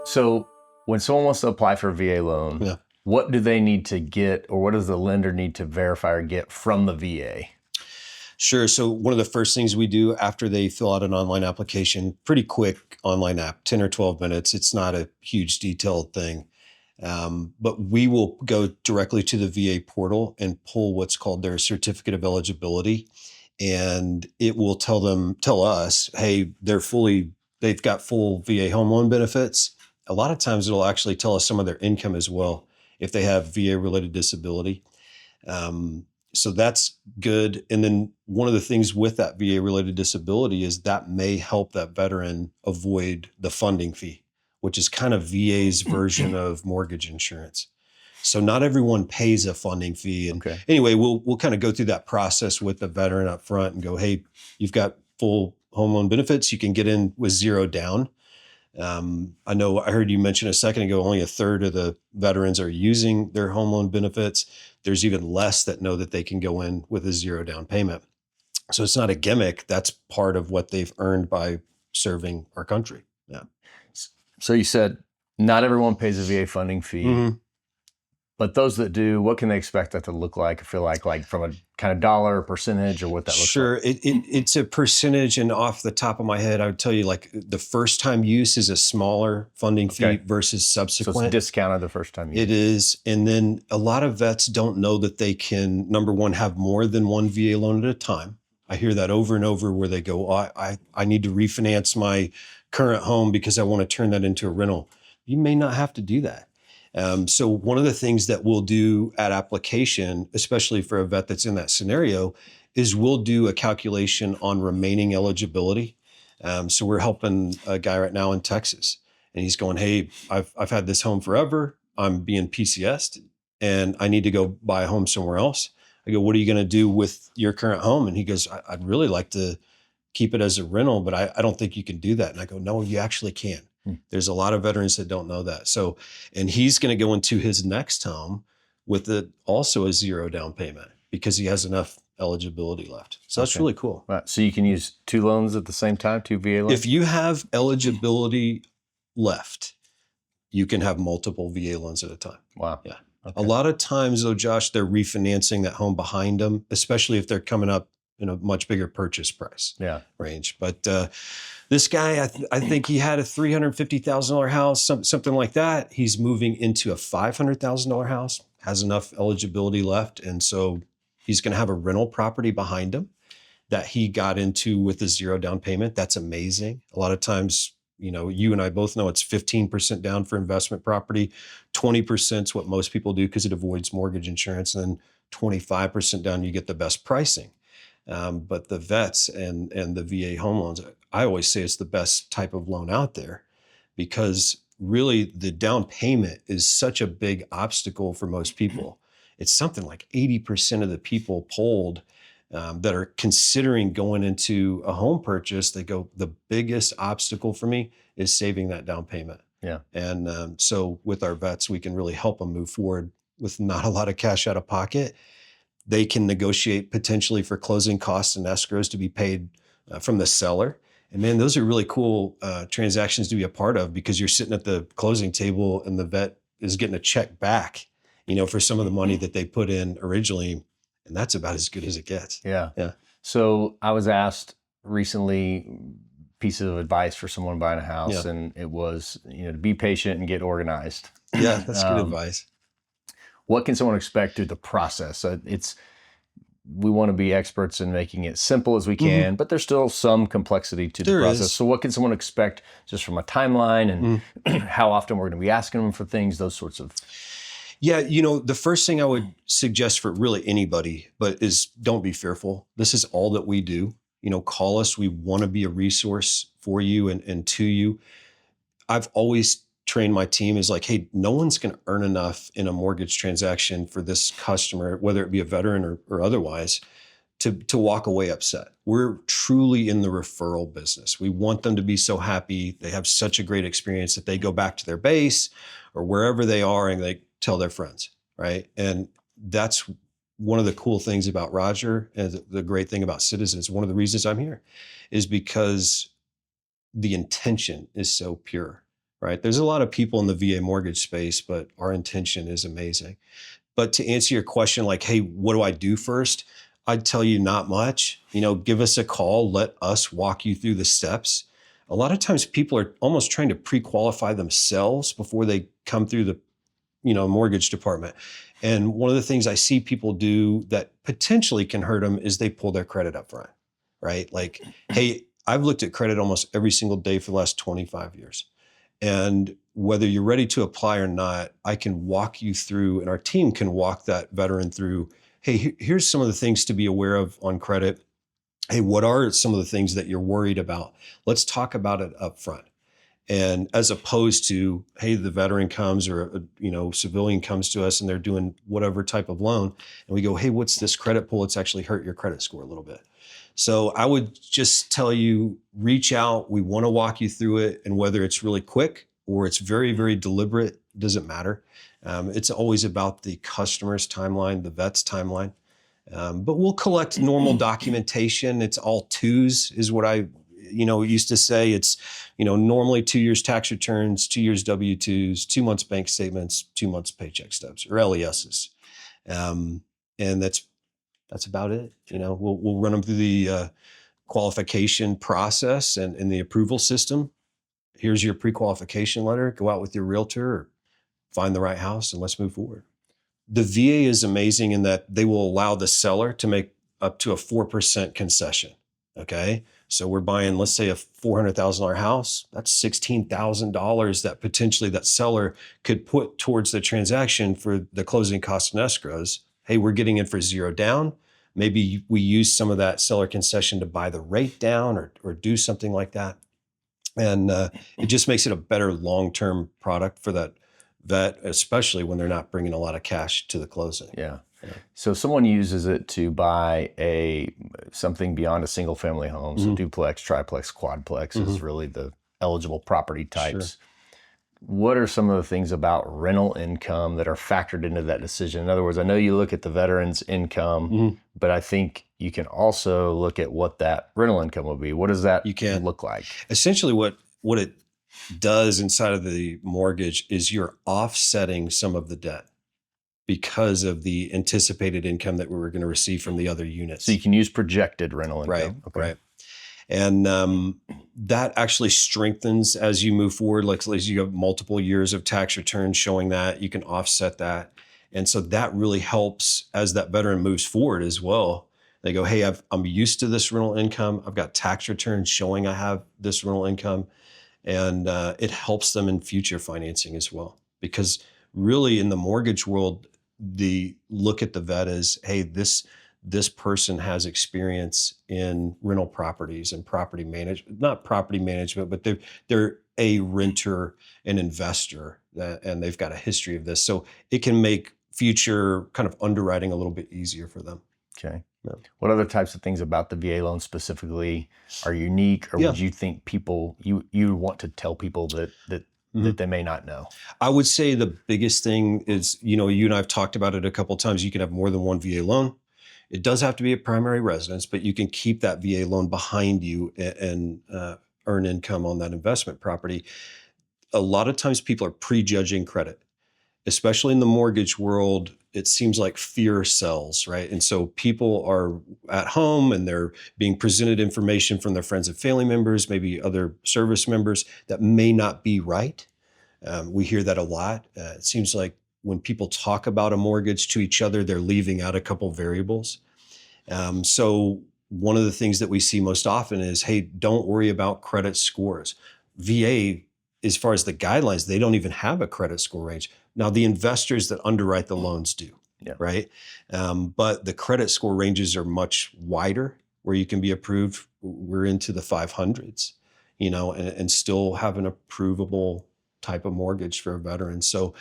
So when someone wants to apply for a VA loan, Yeah. what do they need to get, or what does the lender need to verify or get from the VA? Sure. So one of the first things we do after they fill out an online application, pretty quick online app, 10 or 12 minutes. It's not a huge detailed thing. But we will go directly to the VA portal and pull what's called their certificate of eligibility. And it will tell us, hey, they've got full VA home loan benefits. A lot of times it'll actually tell us some of their income as well, if they have VA related disability. So that's good. And then one of the things with that VA related disability is that may help that veteran avoid the funding fee, which is kind of VA's version of mortgage insurance. So not everyone pays a funding fee. And anyway, we'll kind of go through that process with the veteran up front and go, hey, you've got full home loan benefits. You can get in with zero down. I heard you mention a second ago, only a third of the veterans are using their home loan benefits. There's even less that know that they can go in with a zero down payment. So it's not a gimmick. That's part of what they've earned by serving our country. Yeah. So you said not everyone pays a VA funding fee. Mm-hmm. But those that do, what can they expect that to look like? I feel like from a kind of dollar percentage or what that looks like? Sure. It's a percentage. And off the top of my head, I would tell you like the first time use is a smaller funding fee versus subsequent. So it's discounted the first time use. It is. And then a lot of vets don't know that they can, number one, have more than one VA loan at a time. I hear that over and over where they go, I need to refinance my current home because I want to turn that into a rental. You may not have to do that. So one of the things that we'll do at application, especially for a vet that's in that scenario, is we'll do a calculation on remaining eligibility. So we're helping a guy right now in Texas, and he's going, hey, I've had this home forever. I'm being PCS'd, and I need to go buy a home somewhere else. I go, what are you going to do with your current home? And he goes, I'd really like to keep it as a rental, but I don't think you can do that. And I go, no, you actually can. There's a lot of veterans that don't know that. So, and he's going to go into his next home with also a zero down payment because he has enough eligibility left. So that's really cool. Right. So you can use two loans at the same time, two VA loans? If you have eligibility left, you can have multiple VA loans at a time. Wow. Yeah. Okay. A lot of times though, Josh, they're refinancing that home behind them, especially if they're coming up in a much bigger purchase price range. But this guy, I think he had a $350,000 house, something like that. He's moving into a $500,000 house, has enough eligibility left. And so he's going to have a rental property behind him that he got into with a zero down payment. That's amazing. A lot of times, you and I both know it's 15% down for investment property. 20% is what most people do because it avoids mortgage insurance. And then 25% down, you get the best pricing. But the vets and the VA home loans, I always say it's the best type of loan out there because really the down payment is such a big obstacle for most people. It's something like 80% of the people polled that are considering going into a home purchase, they go, the biggest obstacle for me is saving that down payment. Yeah. And so with our vets, we can really help them move forward with not a lot of cash out of pocket. They can negotiate potentially for closing costs and escrows to be paid from the seller. And man, those are really cool transactions to be a part of because you're sitting at the closing table and the vet is getting a check back, for some of the money that they put in originally. And that's about as good as it gets. Yeah. So I was asked recently pieces of advice for someone buying a house, and it was, to be patient and get organized. Yeah, that's good advice. What can someone expect through the process? We want to be experts in making it simple as we can, but there's still some complexity to the process. So what can someone expect just from a timeline and how often we're going to be asking them for things, those sorts of... Yeah, the first thing I would suggest for really anybody, is don't be fearful. This is all that we do. Call us. We want to be a resource for you and to you. I've always trained my team is like, hey, no one's going to earn enough in a mortgage transaction for this customer, whether it be a veteran or otherwise, to walk away upset. We're truly in the referral business. We want them to be so happy. They have such a great experience that they go back to their base or wherever they are and they tell their friends, right? And that's one of the cool things about Roger and the great thing about Citizens, one of the reasons I'm here is because the intention is so pure, right? There's a lot of people in the VA mortgage space, but our intention is amazing. But to answer your question, like, hey, what do I do first? I'd tell you not much. Give us a call. Let us walk you through the steps. A lot of times people are almost trying to pre-qualify themselves before they come through the mortgage department. And one of the things I see people do that potentially can hurt them is they pull their credit up front, right? Like, hey, I've looked at credit almost every single day for the last 25 years. And whether you're ready to apply or not, I can walk you through, and our team can walk that veteran through, hey, here's some of the things to be aware of on credit. Hey, what are some of the things that you're worried about? Let's talk about it up front. And as opposed to, hey, the veteran comes or a civilian comes to us and they're doing whatever type of loan, and we go, hey, what's this credit pull? It's actually hurt your credit score a little bit. So I would just tell you, reach out. We want to walk you through it, and whether it's really quick or it's very, very deliberate, doesn't matter. It's always about the customer's timeline, the vet's timeline. But we'll collect normal documentation. It's all twos, is what I used to say. It's, normally 2 years tax returns, 2 years W-2s, 2 months bank statements, 2 months paycheck stubs or LESs. And that's about it. We'll run them through the qualification process and the approval system. Here's your pre-qualification letter. Go out with your realtor or find the right house and let's move forward. The VA is amazing in that they will allow the seller to make up to a 4% concession. Okay. So we're buying, let's say, a $400,000 house. That's $16,000 that potentially that seller could put towards the transaction for the closing costs and escrows. Hey, we're getting in for 0 down. Maybe we use some of that seller concession to buy the rate down or do something like that. And it just makes it a better long-term product for that vet, especially when they're not bringing a lot of cash to the closing. Yeah. So if someone uses it to buy something beyond a single family home, so duplex, triplex, quadplex is really the eligible property types. Sure. What are some of the things about rental income that are factored into that decision? In other words, I know you look at the veteran's income, but I think you can also look at what that rental income will be. What does that look like? Essentially what it does inside of the mortgage is you're offsetting some of the debt because of the anticipated income that we were going to receive from the other units. So you can use projected rental income. Right, okay. Right. And that actually strengthens as you move forward. Like as you have multiple years of tax returns showing that, you can offset that. And so that really helps as that veteran moves forward as well. They go, hey, I'm used to this rental income. I've got tax returns showing I have this rental income. And it helps them in future financing as well. Because really in the mortgage world, the look at the vet is, hey, this person has experience in rental properties and property management, not property management, but they're a renter, an investor, and they've got a history of this. So it can make future kind of underwriting a little bit easier for them. Okay. Yeah. What other types of things about the VA loan specifically are unique, or would you think people, you want to tell people that they may not know? I would say the biggest thing is, you and I have talked about it a couple of times. You can have more than one VA loan. It does have to be a primary residence, but you can keep that VA loan behind you and earn income on that investment property. A lot of times people are prejudging credit, especially in the mortgage world. It seems like fear sells, right? And so people are at home and they're being presented information from their friends and family members, maybe other service members that may not be right. We hear that a lot. It seems like when people talk about a mortgage to each other, they're leaving out a couple variables. So one of the things that we see most often is, hey, don't worry about credit scores. VA, as far as the guidelines, they don't even have a credit score range. Now, the investors that underwrite the loans do, right? But the credit score ranges are much wider where you can be approved. We're into the 500s, and still have an approvable type of mortgage for a veteran. So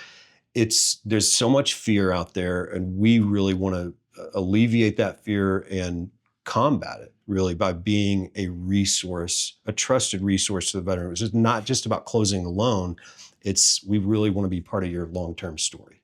there's so much fear out there, and we really want to alleviate that fear and combat it really by being a resource, a trusted resource to the veteran. It's just not just about closing the loan. We really want to be part of your long-term story.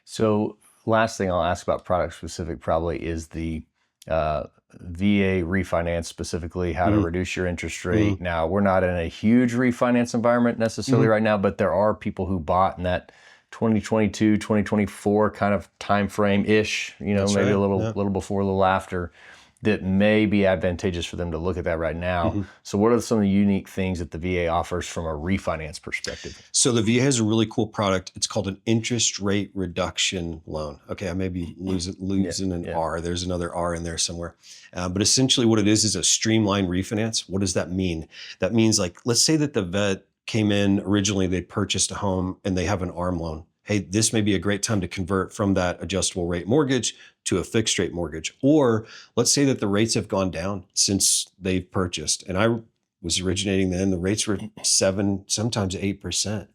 So last thing I'll ask about product specific probably is the VA refinance, specifically how to reduce your interest rate. Now, we're not in a huge refinance environment necessarily right now, but there are people who bought in that 2022, 2024 kind of time frame ish, maybe right. a little before, a little after, that may be advantageous for them to look at that right now. So what are some of the unique things that the VA offers from a refinance perspective? So the VA has a really cool product. It's called an interest rate reduction loan. Okay, I may be losing an R. There's another R in there somewhere. But essentially what it is a streamlined refinance. What does that mean? That means, like, let's say that the vet came in originally, they purchased a home and they have an ARM loan. Hey, this may be a great time to convert from that adjustable rate mortgage to a fixed rate mortgage. Or let's say that the rates have gone down since they've purchased. And I was originating then, the rates were 7, sometimes 8%.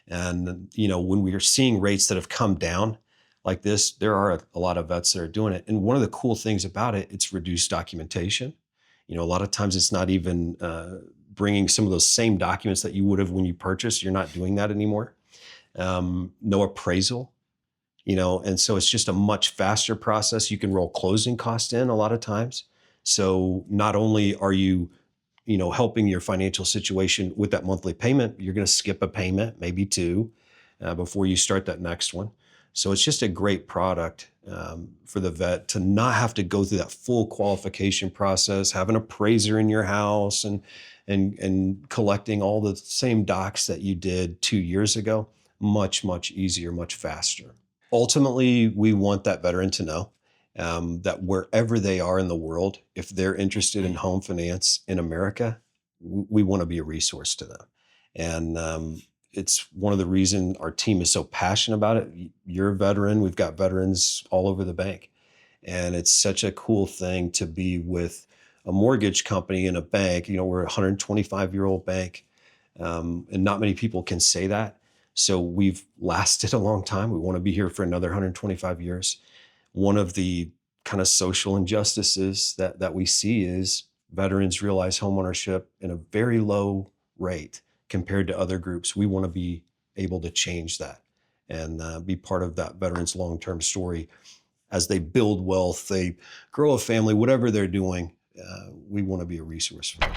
And, when we are seeing rates that have come down like this, there are a lot of vets that are doing it. And one of the cool things about it, it's reduced documentation. A lot of times it's not even bringing some of those same documents that you would have when you purchased. You're not doing that anymore. No appraisal, and so it's just a much faster process. You can roll closing costs in a lot of times. So not only are you, helping your financial situation with that monthly payment, you're going to skip a payment, maybe 2, before you start that next one. So it's just a great product for the vet to not have to go through that full qualification process, have an appraiser in your house and collecting all the same docs that you did 2 years ago. Much, much easier, much faster. Ultimately, we want that veteran to know that wherever they are in the world, if they're interested in home finance in America, we want to be a resource to them. And it's one of the reasons our team is so passionate about it. You're a veteran. We've got veterans all over the bank. And it's such a cool thing to be with a mortgage company and a bank. We're a 125-year-old bank, and not many people can say that. So we've lasted a long time. We want to be here for another 125 years. One of the kind of social injustices that we see is veterans realize homeownership in a very low rate compared to other groups. We want to be able to change that and be part of that veterans' long-term story. As they build wealth, they grow a family, whatever they're doing, we want to be a resource for them.